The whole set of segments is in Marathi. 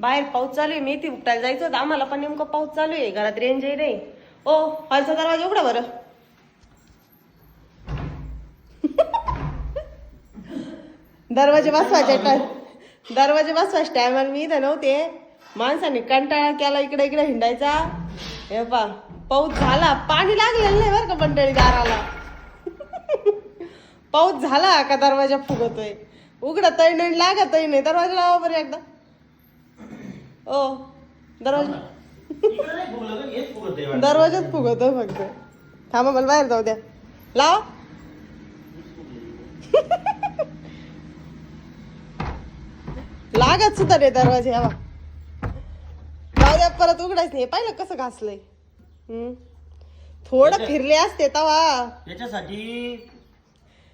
बाहेर पाऊस चालू आहे, मेथी उपटायला जायचं होतं आम्हाला, पण नेमकं पाऊस चालू आहे, घरात रेंजही नाही. ओ हॉलचा दरवाजा उघडा बरं. दरवाजे बसवायचे टायमाला मी इथं नव्हते. माणसाने कंटाळा केला इकडे इकडे हिंडायचा. हे पा पाऊस झाला, पाणी लागलेलं नाही बरं का मंडळी दाराला. पाऊस झाला का दरवाजा फुगतोय, उघडतही नाही लागतही नाही. दरवाजा लावा बरं एकदा. ओ दरवाजा दरवाजाच फुगतोय फक्त. थांबा मला बाहेर जाऊ द्या. लावा. लागत सुद्धा रे दरवाजे. हवा जाऊ द्या, परत उघडायच नाही. पाहिलं कसं घासलंय. थोडं फिरले असते तवा. याच्यासाठी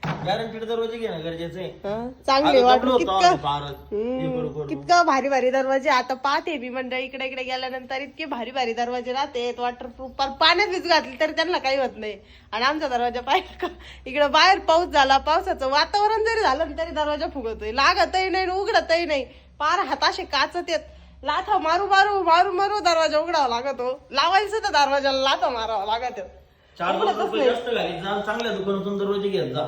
गॅरंटीड दरवाजे घेणं गरजेचं आहे. चांगले वाटलं कितकं भारी भारी दरवाजे. आता पाहते मी मंडळी इकडे इकडे गेल्यानंतर इतके भारी भारी दरवाजे राहते वॉटरप्रूफ. पाण्यात वीज घातली तरी त्यांना काही होत नाही. आणि आमचा दरवाजा पाहिजे का इकडे बाहेर पाऊस झाला, पावसाचं वातावरण जरी झालं तरी दरवाजा फुगतोय. लागतही नाही उघडतही नाही. पार हाताशे काचत येत. लाथा मारू मारू मारू मारू दरवाजा उघडावा लागतो. लावायचं सुद्धा दरवाजाला लाथा मारावा लागत. 4 रुपये जास्त घाली जा, चांगल्या दुकानातून दरवाजे घेत जा.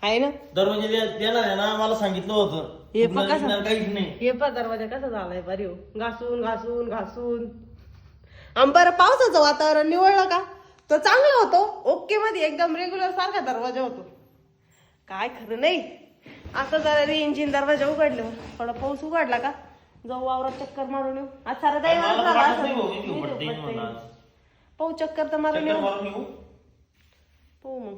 आहे ना दरवाजे देणार आहे ना, मला सांगितलं होतं. हे पण काहीच नाही. हे पण दरवाजा कसा झालाय बरी हो, घासून घासून घासून. बरं पावसाचं वातावरण निवळलं का तो चांगला होतो. ओके मध्ये एकदम रेग्युलर सारखा दरवाजा होतो. काय खरं नाही. असं जरा रे इंजिन दरवाजा उघडलं, थोडा पाऊस उघडला का जाऊ वावरात चक्कर मारून येऊ. आज सारा पाऊस चक्कर तर मारून येऊ. हो मग